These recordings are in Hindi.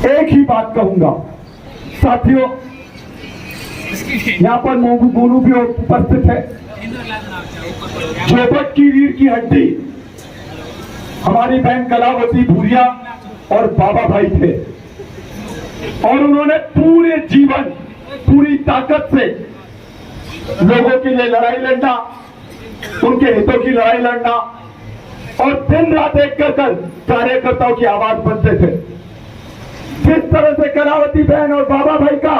एक ही बात कहूंगा साथियों, यहाँ पर मोनू भी उपस्थित है। जोबट की रीढ़ की हड्डी हमारी बहन कलावती भूरिया और बाबा भाई थे, और उन्होंने पूरे जीवन पूरी ताकत से लोगों के लिए लड़ाई लड़ना, उनके हितों की लड़ाई लड़ना, और दिन रात एक कर कार्यकर्ताओं की आवाज बनते थे। जिस तरह से कलावती बहन और बाबा भाई का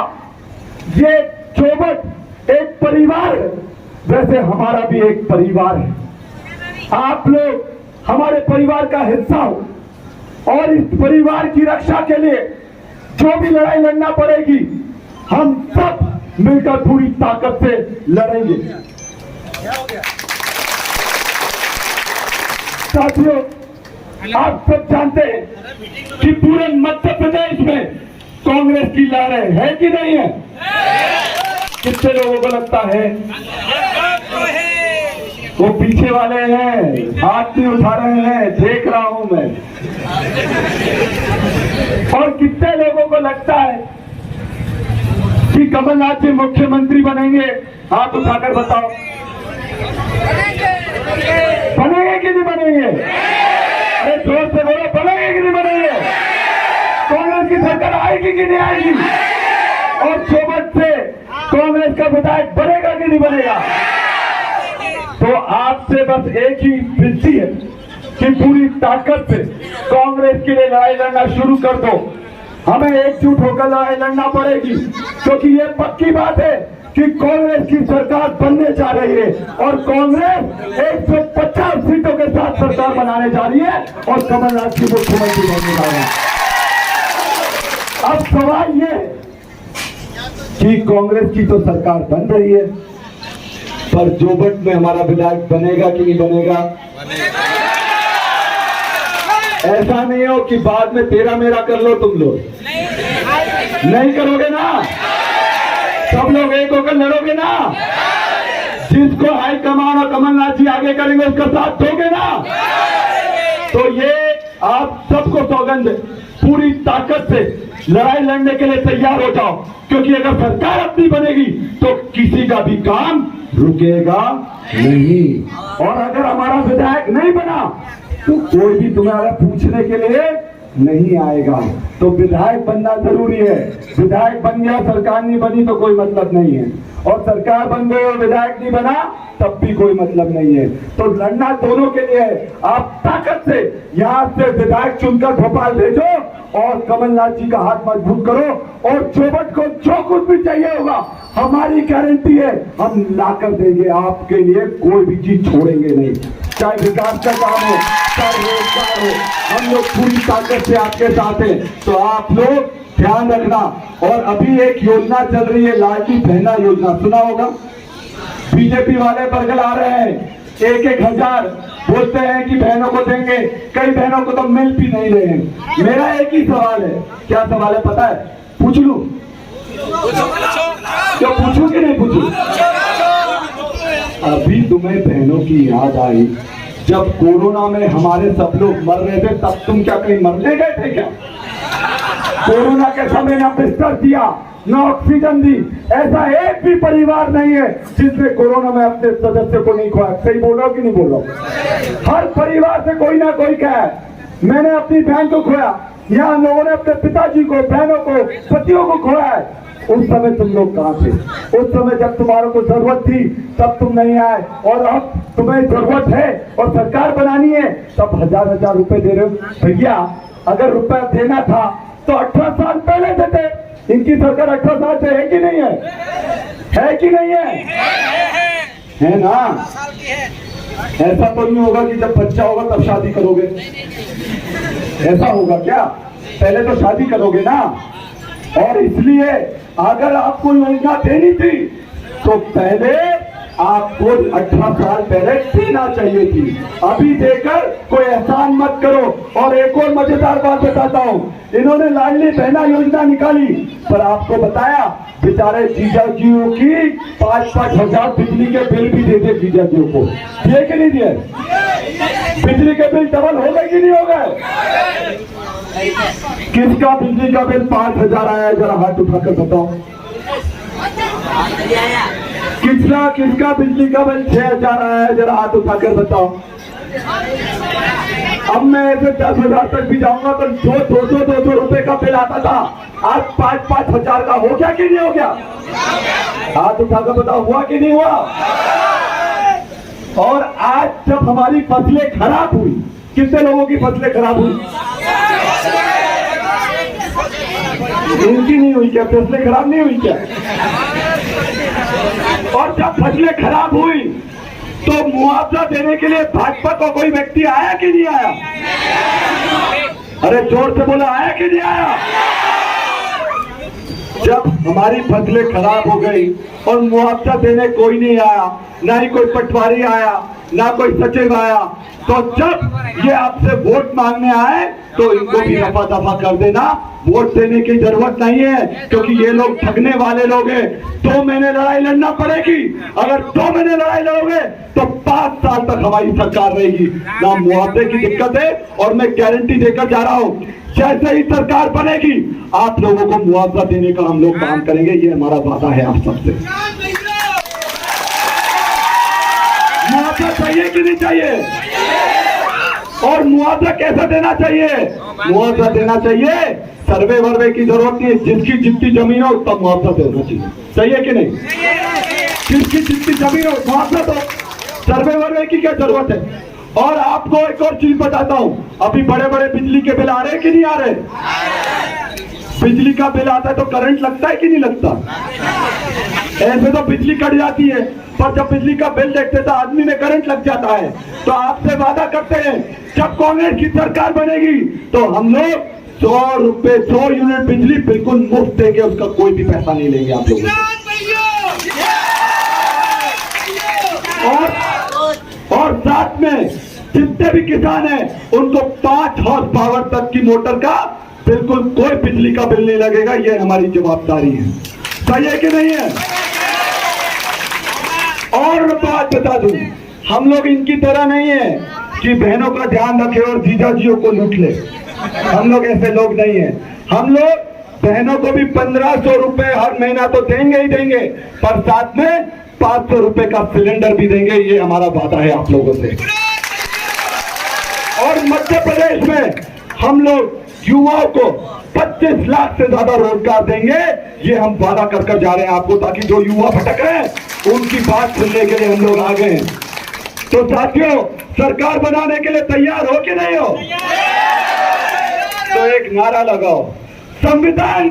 ये जोबट एक परिवार है, वैसे हमारा भी एक परिवार है। आप लोग हमारे परिवार का हिस्सा हो, और इस परिवार की रक्षा के लिए जो भी लड़ाई लड़ना पड़ेगी, हम सब मिलकर पूरी ताकत से लड़ेंगे। साथियों, आप सब जानते हैं कि पूरे मध्य प्रदेश में कांग्रेस की लहर है कि नहीं है? कितने लोगों को लगता है? वो पीछे वाले हैं, हाथ नहीं उठा रहे हैं, देख रहा हूं मैं। और कितने लोगों को लगता है कि कमलनाथ जी मुख्यमंत्री बनेंगे? हाथ उठाकर बताओ, बनेंगे कि नहीं बनेंगे? अरे जोर से बोलो, बनेंगे कि नहीं बनेंगे? कांग्रेस की सरकार आएगी कि नहीं आएगी? और जोबट से कांग्रेस का विधायक बनेगा कि नहीं बनेगा? तो आपसे बस एक ही विनती है कि पूरी ताकत से कांग्रेस के लिए लड़ाई लड़ना शुरू कर दो। हमें एकजुट होकर लड़ाई लड़ना पड़ेगी, क्योंकि ये पक्की बात है कि कांग्रेस की सरकार बनने जा रही है, और कांग्रेस 150 सीटों के साथ सरकार बनाने जा रही है, और कमलनाथ जी मुख्यमंत्री बनने जा रहे हैं। अब सवाल ये है कि कांग्रेस की तो सरकार बन रही है, पर जोबट में हमारा विधायक बनेगा कि नहीं बनेगा? ऐसा नहीं हो कि बाद में तेरा मेरा कर लो तुम लोग। नहीं करोगे ना? सब लोग एक होकर लड़ोगे ना? जिसको हाईकमान और कमलनाथ जी आगे करेंगे उसका साथ दोगे ना? तो ये आप सबको सौगंध, पूरी ताकत से लड़ाई लड़ने के लिए तैयार हो जाओ, क्योंकि अगर सरकार अपनी बनेगी तो किसी का भी काम रुकेगा नहीं। और अगर हमारा विधायक नहीं बना तो कोई भी तुम्हारा पूछने के लिए नहीं आएगा। तो विधायक बनना जरूरी है। विधायक बन गया, सरकार नहीं बनी तो कोई मतलब नहीं है, और सरकार बन गई और विधायक नहीं बना तब भी कोई मतलब नहीं है। तो लड़ना दोनों के लिए है। आप ताकत से यहाँ से विधायक चुनकर भोपाल भेजो, और कमलनाथ जी का हाथ मजबूत करो, और जोबट को जो कुछ भी चाहिए होगा हमारी गारंटी है, हम लाकर देंगे आपके लिए। कोई भी चीज छोड़ेंगे नहीं, चाहे विकास का काम हो, चाहे रोजगार हो, हम लोग पूरी ताकत से आपके साथ हैं। तो आप लोग ध्यान रखना। और अभी एक योजना चल रही है, लाडली बहना योजना, सुना होगा? बीजेपी वाले बरगल आ रहे हैं, 1,000 बोलते हैं कि बहनों को देंगे, कई बहनों को तो मिल भी नहीं रहे हैं। मेरा एक ही सवाल है, क्या सवाल है पता है? पूछ लूं? क्या पूछूं कि नहीं पूछूं? अभी तुम्हें बहनों की याद आई जब कोरोना में हमारे सब लोग मर रहे थे, तब तुम क्या कहीं मरने गए थे क्या? कोरोना के समय ना बिस्तर दिया, ना ऑक्सीजन दी। ऐसा एक भी परिवार नहीं है जिसने कोरोना में अपने सदस्य को नहीं खोया। सही बोल रहा हूं कि नहीं बोल रहा हूं? हर परिवार से कोई ना कोई क्या है। मैंने अपनी बहन को खोया, यहाँ लोगों ने अपने पिताजी को, बहनों को, पतियों को खोया है। उस समय तुम लोग कहाँ थे? उस समय जब तुम्हारों को जरूरत थी तब तुम नहीं आए, और अब तुम्हें जरूरत है और सरकार बनानी है तब 1000-1000 रुपए दे रहे हो। भैया अगर रुपया देना था तो 18 साल पहले देते। इनकी सरकार 18 साल से है कि नहीं है? है कि नहीं है? है ना? ऐसा तो नहीं होगा कि जब बच्चा होगा तब शादी करोगे, ऐसा होगा क्या? पहले तो शादी करोगे ना। और इसलिए अगर आपको योजना देनी थी तो पहले आपको 18 साल पहले देना चाहिए थी। अभी देकर कोई एहसान मत करो। और एक और मजेदार बात बताता हूँ, इन्होंने लाडली बहना योजना निकाली, पर आपको बताया बेचारे जीजाजियों की 5-5 हजार बिजली के बिल भी देते जीजाजियों को। दिए कि नहीं दिए? बिजली के बिल डबल हो गए कि नहीं हो गए? किसका बिजली का बिल 5,000 आया, जरा हाथ उठाकर बताओ। किसका बिजली का बिल 6,000 आया है, जरा हाथ उठाकर बताओ। अब मैं ऐसे 10,000 तक भी जाऊंगा तो 200 रुपए का बिल आता था, आज 5-5 हजार का हो गया कि नहीं हो गया? हाथ उठाकर बताओ, हुआ कि नहीं हुआ? और आज जब हमारी फसलें खराब हुई, कितने लोगों की फसलें खराब हुई? इनकी नहीं हुई क्या? फसलें खराब नहीं हुई क्या? और जब फसलें खराब हुई तो मुआवजा देने के लिए भाजपा को कोई व्यक्ति आया कि नहीं आया? अरे जोर से बोला, आया कि नहीं आया? जब हमारी फसलें खराब हो गई और मुआवजा देने कोई नहीं आया, ना ही कोई पटवारी आया, ना कोई सचिव आया, तो जब ये आपसे वोट मांगने आए तो इनको भी रफा दफा कर देना। वोट देने की जरूरत नहीं है, क्योंकि ये लोग ठगने वाले लोग हैं। 2 महीने लड़ाई लड़ना पड़ेगी। अगर 2 महीने लड़ाई लड़ोगे तो 5 साल तक हमारी सरकार रहेगी। ना मुआवजे की दिक्कत है, और मैं गारंटी देकर जा रहा हूँ, जैसे ही सरकार बनेगी आप लोगों को मुआवजा देने का हम लोग काम करेंगे। ये हमारा वादा है आप सबसे। मुआवजा चाहिए कि नहीं चाहिए? और मुआवजा कैसे देना चाहिए? मुआवजा देना चाहिए, सर्वे वर्वे की जरूरत नहीं है, जिसकी जितनी जमीन हो उतना मुआवजा देना चाहिए कि नहीं? जिसकी जितनी जमीन हो मुआवजा दो, सर्वे वर्वे की क्या जरूरत है? और आपको एक और चीज बताता हूं, अभी बड़े बड़े बिजली के बिल आ रहे हैं कि नहीं आ रहे? बिजली का बिल आता है तो करंट लगता है कि नहीं लगता? ऐसे तो बिजली कट जाती है, पर जब बिजली का बिल देखते तो आदमी में करंट लग जाता है। तो आपसे वादा करते हैं, जब कांग्रेस की सरकार बनेगी तो हम लोग 100 यूनिट बिजली बिल्कुल मुफ्त देंगे, उसका कोई भी पैसा नहीं लेंगे आप लोगों से। और साथ में जितने भी किसान हैं उनको 5 हॉर्स पावर तक की मोटर का बिल्कुल कोई बिजली का बिल नहीं लगेगा। ये हमारी जवाबदारी है। सही है कि नहीं है? और मैं बात बता दूं, हम लोग इनकी तरह नहीं है कि बहनों का ध्यान रखे और जीजाजियों को लूट ले। हम लोग ऐसे लोग नहीं है। हम लोग बहनों को भी 1,500 रुपए हर महीना तो देंगे ही देंगे, पर साथ में 500 रुपए का सिलेंडर भी देंगे। ये हमारा वादा है आप लोगों से। और मध्य प्रदेश में हम लोग युवाओं को 25 लाख से ज्यादा रोजगार देंगे। ये हम वादा कर जा रहे हैं आपको, ताकि जो युवा भटक रहे हैं उनकी बात सुनने के लिए हम लोग आ गए हैं। तो साथियों, सरकार बनाने के लिए तैयार हो कि नहीं हो? तो एक नारा लगाओ, संविधान